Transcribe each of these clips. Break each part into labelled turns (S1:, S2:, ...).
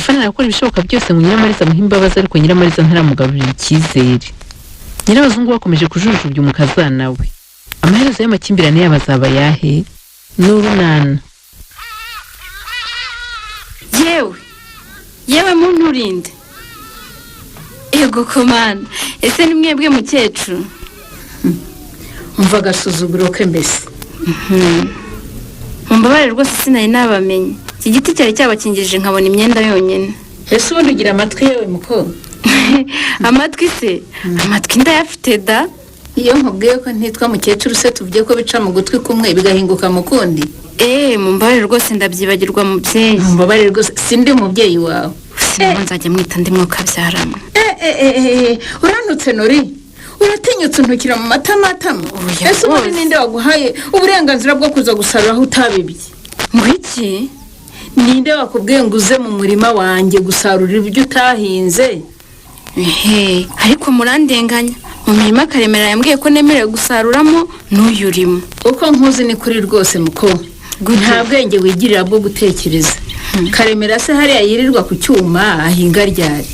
S1: Gafana yakora ibishoboka byose ngo Nyiramariza amuhe imbabazi, ariko Nyiramariza ntaramugarurira icyizere. Nyirabazungu bakomeje kujujubya umukazana we. Amaherezo y'amakimbirane y'abazaba yahe? N'urunana.
S2: Yewe muntu urinde. Ego komana, ese ni mwebwe mukecuru?
S3: Umva gasuzuguro ke mbese.
S2: Mumbabarire rwose sinari nabamenye. Iki giti cyari cyabakingirije nkabona imyenda yonyine.
S3: Ese ubundi ugira amatwi yewe muko?
S2: Amatwi se? Amatwi ndayafite da.
S3: Iyo nkubwiye ko ntitwa mukecuru se tuvuge ko bica mu gutwi kumwe bigahinguka mu kundi.
S2: Mumbabarire rwose ndabyibagirwa mubyeyi.
S3: Mumbabarire rwose sindi umubyeyi wawe.
S2: Sinaba nzajya mwita ndi mwuka byarama.
S3: Uranutse Nori. Uratinyutse untukira mu matamatama. Ese ubundi ninde waguhaye uburenganzira bwo kuza gusarura aho utabibye?
S2: Ngwiki?
S3: Ninde wakubwiye ngo uze mu murima wanjye gusarura ibyo utahinze?
S2: Ariko murandenganya. Mu mirima Karemera yambwiye ko nemerewe gusaruramo n'uyurimo.
S3: Uko nkuzi ni kuri rwose muko. Nta bwenge wigirira bwo gutekereza. Karemera se hariya yirirwa ku cyuma ahinga ryari.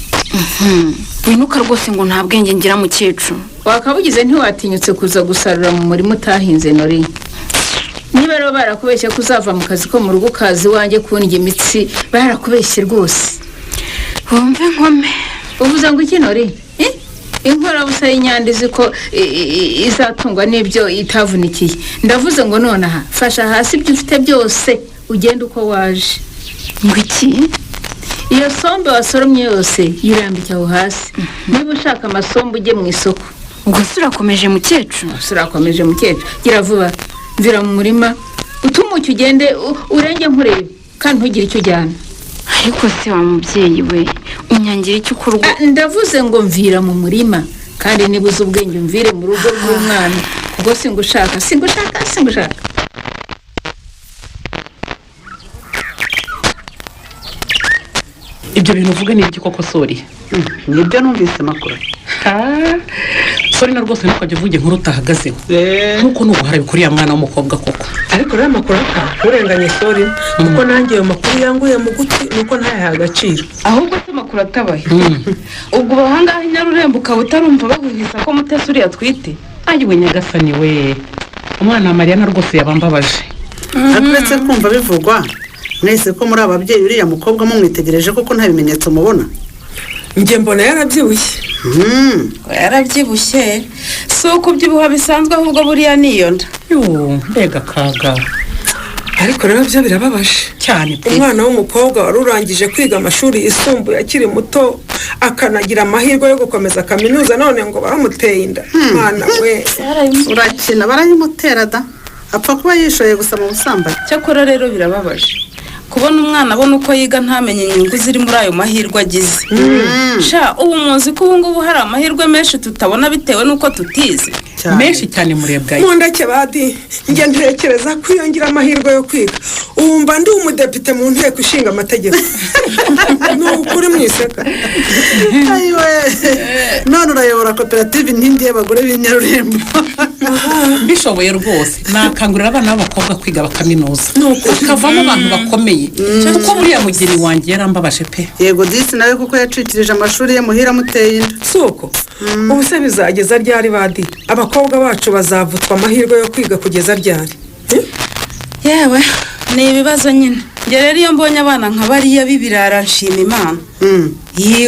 S2: Winuka rwose ngo nta bwenge ngira mukecuru.
S3: Wakabugize ntiwatinyutse kuza gusarura mu murima utahinze Nori. Niba rero barakubeshye kuzava mu kazi ko mu rugo kazi wanjye kundya imitsi, barakubeshye rwose.
S2: Wumve nkome.
S3: Uvuze ngo iki Nori? Inkora busa y'inyandizi ko izatungwa n'ibyo itavunikiye. Ndavuze ngo nonaha fasha hasi ibyo ufite byose ugenda uko waje.
S2: Ngwiki?
S3: Iyo sombe wasoromye yose yirambike aho hasi. Niba ushaka amasombe ujye mu isoko.
S2: Ubwo surakomeje mukecuru?
S3: Surakomeje mukecuru. Gira vuba. Mvira mu murima. Utumucyo ugende urenge nkurebe kandi ntugire icyo ujyana.
S2: Ariko se wa mubyeyi we unyangira icyo ukurwa?
S3: Ndavuze ngo mvira mu murima kandi nibuze ubwenge mvire mu rugo rw'umwana. Ubwo singushaka.
S1: Ibyo bintu uvuga ni iki koko Sori?
S4: Nibyo numvise makuru.
S1: Sori na rwose ntukajye uvuge nkuru utahagazeho. Nkuko nubuhara bikuriye mwana w'umukobwa koko.
S5: Ariko rero makuru urenganye Sori kuko nanjye ayo makuru yanguye mu gutwi nuko ntayaha agaciro.
S6: Ahubwo se makuru atabaye. Ubwo bahangaha Nyarurembo ukaba utarumva bahuhisa ko Mutesi uri yatwite.
S1: Ayiwe Nyagasani we. Umwana wa Mariana rwose yabambabaje.
S4: Aturetse kumva bivugwa. Mwese ko muri ababyeyi uriya mukobwa mumwitegereje koko nta bimenyetso mubona?
S5: Njye mbona yarabyibushye.
S6: Yarabyibushye. So kubyibuha bisanzwe ahubwo buriya niyonda.
S1: Mbega kaga.
S5: Ariko rero byo birababaje
S1: cyane.
S5: Umwana w'umukobwa warurangije kwiga amashuri yisumbuye akiri muto akanagira amahirwe yo gukomeza kaminuza none ngo baramuteye inda. Mwana we.
S4: Urakina barayimutera da. Apfa kuba yishoye gusa mu busambanyi.
S6: Cyakora rero birababaje. Kubona umwana abona uko yiga ntamenye inyungu ziri muri ayo mahirwe agize. Ubu muzi ko ubu ngubu hari amahirwe menshi tutabona bitewe nuko tutize.
S1: Menshi cyane murebwaye.
S5: Mundake badi njye ntekereza kwiyongira amahirwe yo kwiga. Umva ndi umudepite mu nteko ishinga amategeko. N'ukuri mwiseka.
S4: Ayiwe. None urayobora koperative ntindi y'abagore b'Inyarurembo.
S1: Bishoboye rwose. Nakangurira abana b'abakobwa kwiga bakaminuza. Ukavamo abantu bakomeye. Kuko buriya mugeni wanjye yarambabaje pe.
S4: Yego disi nawe kuko yacikirije amashuri ye muhira muteye inda.
S5: Suko. Ubu se bizageza ryari badi? Abakobwa bacu bazavutswa amahirwe yo kwiga kugeza ryari?
S6: Yewe ni ibibazo nyine. Nge rero iyo mbonye abana nka bariya b'ibirara nshima Imana.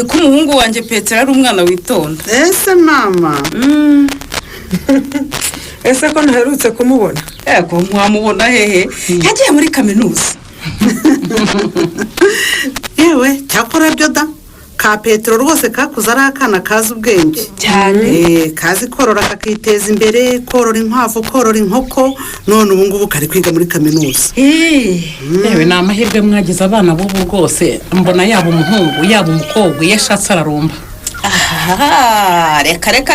S6: Ko umuhungu wanjye Petero ari umwana witonda.
S4: Ese mama.
S5: Ese ko ntaherutse kumubona?
S6: Yego mwamubona hehe? Yagiye muri kaminuza.
S4: Yewe cyakora byo da. Ka Petero rwose kakuza ari akana kazi ubwenge
S6: cyane.
S4: Kazi korora kakiteza imbere, korora inkwavu, korora inkoko, none ubu ngubu kari kwiga muri kaminuza.
S1: Yewe ni amahirwe mwagize abana b'ubu rwose. Mbona yaba umuhungu yaba umukobwa yashatse ararumba.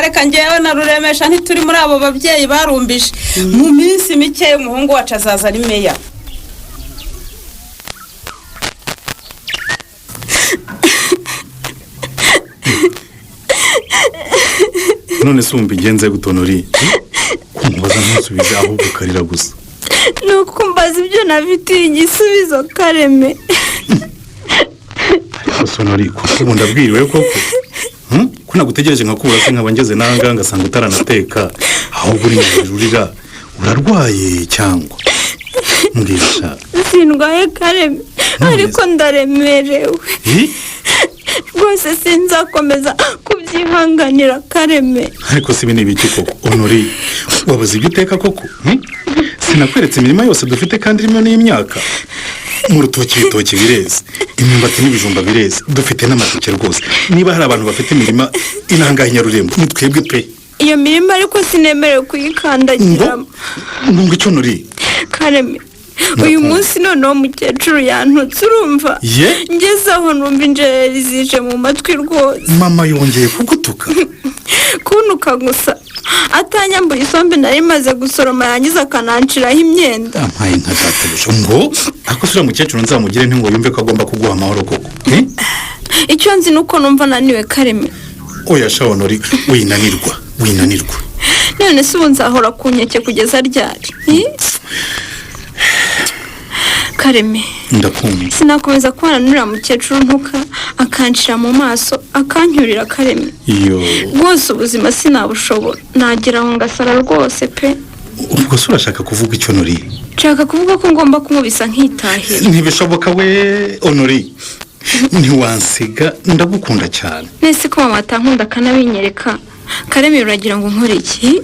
S6: Reka njyewe naruremesha ntituri muri abo babyeyi barumbije. Mu minsi mike umuhungu wacu azaza ari meya.
S7: None se umva igenze gutonori. Kumubaza ntusubize ahubwo ukarira gusa.
S2: Nuko mbaza ibyo nafitiye igisubizo Kareme.
S7: Sonori kuko ubu ndabwiriwe koko ko nagutegereje nkakubura se nkaba ngeze n'ahangaha ngasanga utaranateka ahubwo uri mujurira urarwaye cyangwa mbwira
S8: sindwaye Kareme ariko ndaremerewe rwose sinzakomeza kubyihanganira Kareme.
S7: ariko si bine biki koko Honori wabuze ibyo uteka koko sinakweretse imirima yose dufite kandi irimo n'imyaka mu rutoki ibitoki bireze imyumbati n'ibijumba bireze dufite n'amateke rwose niba hari abantu bafite imirima inangahe Nyarurembo ni twebwe pe.
S8: Iyo mirima ariko sinemerewe kuyikandagiramo.
S7: Ngo icyo Honori
S8: Kareme uyu munsi noneho mukecuru yantutse urumva ngeze aho numva injereri zije mu matwi rwose.
S7: Mama yongeye kugutuka
S8: kunuka gusa atanyambuye isombe nari maze gusoroma yangiza akananciraho imyenda.
S7: Ampaye nka databusha ngo akosura mukecuru nzamugire nti ngo yumve ko agomba kuguha amahoro koko.
S8: Icyo nzi nuko numva naniwe Kareme.
S7: Oya sha Honori winanirwa
S8: none se ubu nzahora ku nkeke kugeza ryari? Kareme
S7: ndakumva
S8: sinakomeza kubana n'uriya mukecuru ntuka akanshira mu maso akancyurira Kareme.
S7: iyo
S8: rwose ubuzima sinabushobora nagira aho ngasara rwose pe.
S7: ubwo se urashaka kuvuga icyo Honori?
S8: Nshaka kuvuga ko ngomba kumubisa nkitahira.
S7: Ntibishoboka we Honori ntiwansiga ndagukunda cyane.
S8: Nese ko mama atankunda akanabinyereka Kareme uragira ngo nkore iki?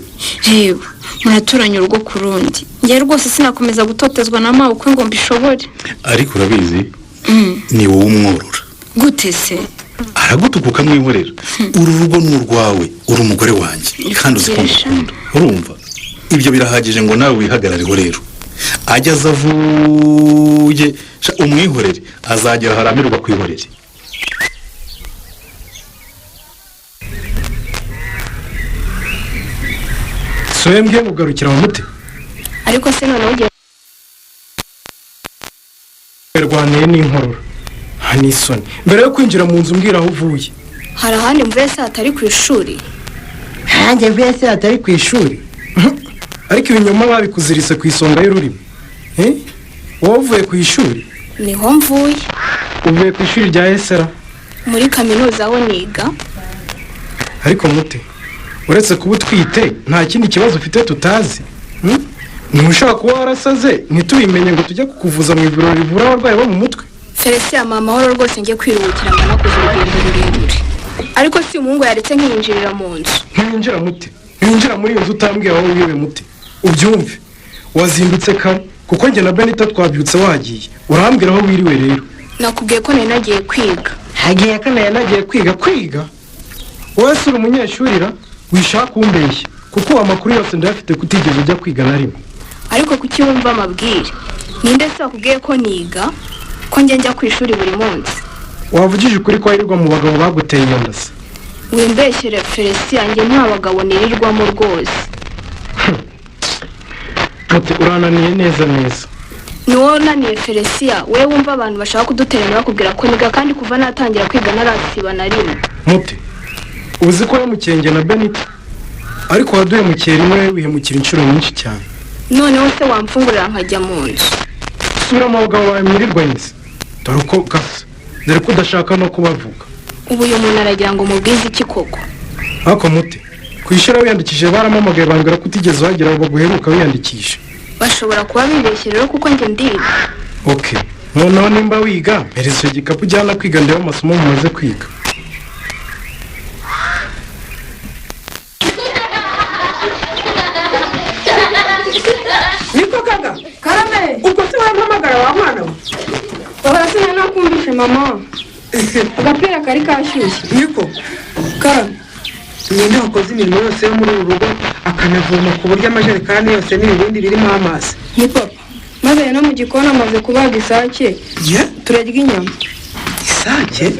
S8: Reba muraturanye urugo ku rundi ngiye rwose sinakomeza gutotezwa na mawe uko ngo mbishobore.
S7: Ariko urabizi ni wowe umworora
S8: gute se?
S7: aragutuka ukamwihorera uru rugo ni urwawe uri umugore wanjye kandi uzi ko ngukunda urumva ibyo birahagije ngo nawe wihagarareho rero ajya azavuye umwihorere azagera haramirwa kwihorere.
S9: Swembwe ugarukira mu muti
S8: ariko se none ugiye
S9: rwaniye n'inkorora hanisoni mbere yo kwinjira mu nzu mbwira aho uvuye.
S8: Hari ahandi mvuye se atari ku ishuri?
S9: Hanjye mvuye se atari ku ishuri ariko ibinyoma babikuziritse ku isonga y'ururimi. Wowe uvuye ku ishuri?
S8: Niho mvuye.
S9: Uvuye ku ishuri rya Esera?
S8: Muri kaminuza aho niga.
S9: Ariko mute uretse kuba utwite nta kindi kibazo ufite tutazi? Ntushaka kuba warasaze ntitubimenye ngo tujye kukuvuza mu ivuriro rivura abarwayi bo mu mutwe?
S8: Felicien mama horo rwose ngiye kwiruhukira ngana kuza urugendo rurerure ariko si umuhungu yaretse nk'injirira mu nzu.
S9: Ntinjira mute ntinjira muri iyo nzu utambwiye aho wiwe mute ubyumve wazindutse kare kuko njye na Benita twabyutse wagiye urambwira aho wiriwe rero.
S8: Nakubwiye ko nari nagiye kwiga.
S9: Hagiye kana nagiye kwiga wowe uri umunyeshurira wishaka kumbeshya kuko amakuru yose ndafite kutigeze ujya kwiga na rimwe.
S8: Ariko kuki wumva amabwire ninde se wakubwiye ko niga ko njya ku ishuri buri munsi?
S9: Wavugije ukuri ko yirirwa mu bagabo baguteye iyo nda se?
S8: Wimbeshyere Felicien njye nta bagabo nirirwamo rwose.
S9: Mute urananiye neza.
S8: Ni wowe unaniye Felicien we wumva abantu bashaka kuduteranya bakubwira ko niga kandi kuva natangira kwiga narasiba na rimwe.
S9: Mute uzi ko yamukenge na Benita ariko waduye mukera imwe wihemukira inshuro nyinshi cyane.
S8: Noneho se wamfungurira nkajya mu nzu?
S9: Sura mu bagabo bawe mwirirwa nzi dore uko gasa dore ko udashaka no kubavuga.
S8: Ubu uyu muntu aragira ngo mubwize iki koko?
S9: Ako mute kwishura wiyandikije baramamagaye bambwira ko utigeze wagera ngo guheruka wiyandikisha.
S8: Bashobora kuba bibeshye rero kuko njye ndiga.
S9: Okay noneho nimba wiga mpereza igikapu ujyana kwiga ndeba amasomo mumaze kwiga.
S5: Niko kaga Karame uko se wampamagara wa mwana we?
S8: Barasina nakumvishe mama agapira kari kashyushye.
S5: Niko Karame nyine wakoze imirimo yose yo muri uru rugo akanavoma ku buryo amajerekani yose n'ibindi birimo amazi.
S8: Ni papa maze no mu gikoni amaze kubaga isake turarya inyama.
S5: Isake?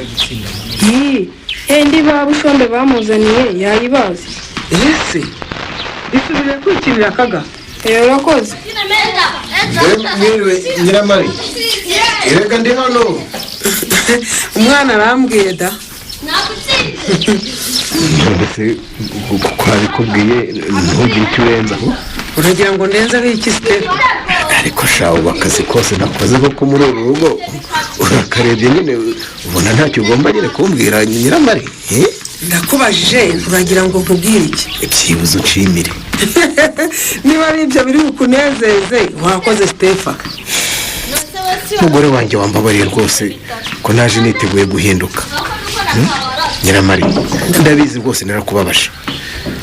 S8: Ndi ba bushombe bamuzaniye yayibaze.
S5: Ese bisubire kwikinira kaga?
S8: Urakoze.
S10: Mwiriwe Nyiramari. Erega ndi hano.
S5: Umwana arambwiye da.
S10: Mbese kwari kubwiye ntugire icyo urenzaho?
S5: Uragira ngo ndenza ari iki Steph?
S10: Ariko shawo bakazi kose nakoze ko muri uru rugo urakarebye nyine ubona ntacyo ugomba nyine kumbwira Nyiramari.
S5: ndakubajije uragira ngo nkubwire iki?
S10: Ibyibuzo nshimire.
S5: Niba ari ibyo biri bukunezeze wakoze Stefa.
S10: Umugore wanjye wambabariye rwose ko naje niteguye guhinduka. Nyiramari ndabizi rwose narakubabaje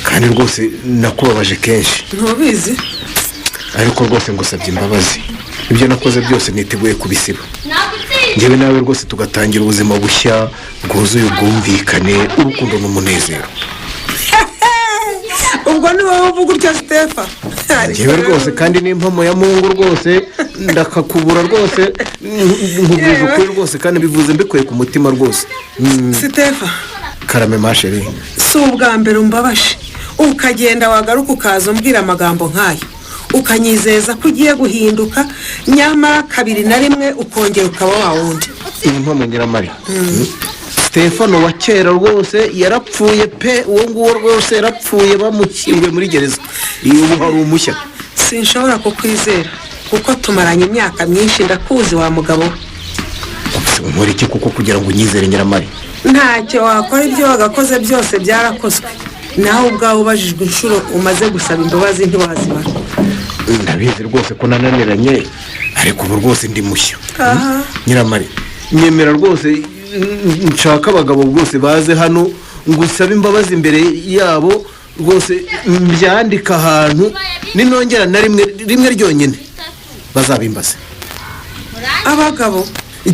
S10: kandi rwose nakubabaje kenshi.
S5: Ntubizi?
S10: Ariko rwose ngusabye imbabazi, ibyo nakoze byose niteguye kubisiba. Njyewe nawe rwose tugatangira ubuzima bushya bwuzuye ubwumvikane, urukundo n'umunezero.
S5: Ubwo ni wowe uvuga utya Stefa?
S10: Njyewe rwose kandi n'impamo ya Mungu rwose ndakakubura rwose, nkubwije ukuri rwose kandi bivuze mbikuye ku mutima rwose.
S5: Stefa
S10: karame masheri,
S5: si ubwa mbere umbabashe ukagenda wagaruka ukaza umbwira amagambo nk'ayo ukanyizeza ko ugiye guhinduka, nyamara kabiri na rimwe ukongera ukaba wa wundi.
S10: iyi mpamo Nyiramari. Stefano wa kera rwose yarapfuye pe, uwo nguwo rwose yarapfuye bamukinguye muri gereza. Ubu hari umushya.
S5: Sinshobora kukwizera kuko tumaranye imyaka myinshi, ndakuzi wa mugabo.
S10: Nkora iki kuko kugira ngo unyizere Nyiramari?
S5: Ntacyo wakora, ibyo wagakoze byose byarakozwe. Naho ubwawe ubajijwe inshuro umaze gusaba imbabazi ntiwazibara.
S10: Ndabizi rwose ko nananiranye, ariko ubu rwose ndi mushya. Nyiramari nyemera rwose, nshaka abagabo rwose baze hano ngusaba imbabazi imbere yabo rwose, mbyandika ahantu ninongera na rimwe ryonyine bazabimbaze.
S5: Abagabo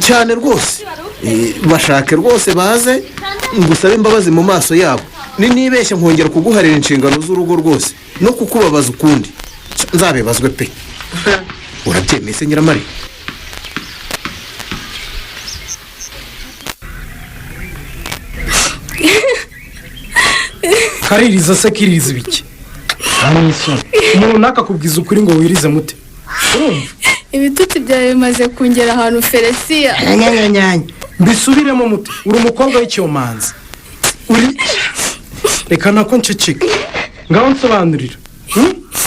S10: cyane rwose bashake rwose baze ngusaba imbabazi mu maso yabo, nibeshya nkongera kuguharira inshingano z'urugo rwose no kukubabaza ukundi nzabibazwe pe. Urabyemeye Nyiramari?
S9: kaririza se kiririza ibiki? Umuntu nakakubwiza ukuri ngo wirize mute?
S8: Ibitutsi byawe bimaze kungera ahantu Felisia.
S9: Nyanya mbisubiremo mute, uri umukobwa w'icyomanzi. Reka nako nceceka, ngaho nsobanurira.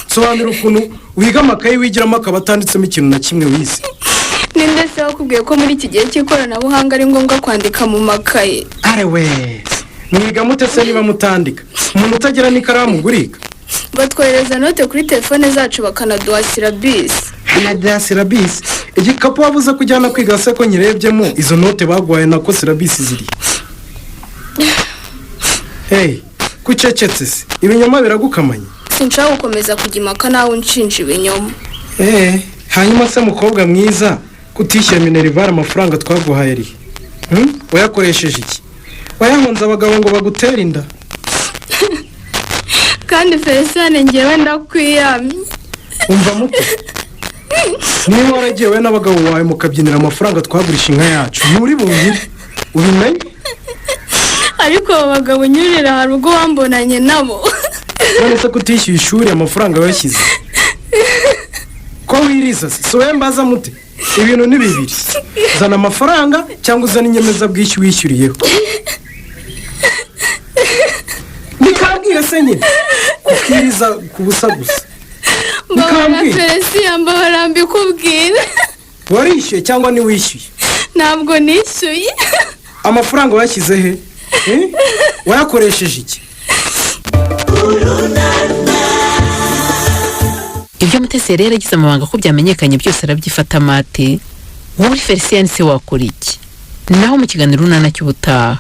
S9: Sobanura ukuntu wiga amakayi wigiramo akaba atanditsemo ikintu na kimwe wize.
S8: Ninde se wakubwiye ko muri iki gihe cy'ikoranabuhanga ari ngombwa kwandika mu makayi?
S9: Arewe mwiga mute se niba mutandika? Umuntu utagira n'ikaramu guriga?
S8: Batwohereza note kuri telefone zacu bakanaduha silabisi.
S9: Na silabisi? Igikapu wabuze kujyana kwiga se ko nyirebyemo izo note baguhaye nako silabisi ziri. Hey, kucecetse se ibinyoma biragukamanye?
S8: Sinshaka gukomeza kujya impaka nawe unshinja ibinyoma.
S9: Hanyuma se mukobwa mwiza kutishyura minerivare amafaranga twaguhaye ari wayakoresheje iki? Wayahunze abagabo ngo bagutere inda?
S8: Kandi Feliciane ngewe ndakwiyamye.
S9: Umva muto, niba waragiye we n'abagabo bawe mukabyinira amafaranga twagurisha inka yacu nturi bungire ubimenye?
S8: Ariko abagabo nyurira hari ubwo wambonanye nabo.
S9: None se kutishyura ishuri amafaranga washyize ko wiriza se? So we mbaza mute, ibintu ni bibiri, zana amafaranga cyangwa uzana inyemezabwishyu wishyuriyeho. Nikambwira se nyine ukiriza kubusa gusa.
S8: Mbabara Felisia, mbabara mbikubwira.
S9: Warishyuye cyangwa ntiwishyuye?
S8: Ntabwo nishyuye.
S9: Amafaranga washyize he? Wayakoresheje iki?
S1: Ibyo Mutesi yari yaragize amabanga ko byamenyekanye byose arabyifata mate. Wowe Feliciane se wakora iki? Naho mu kiganiro Urunana cy'ubutaha.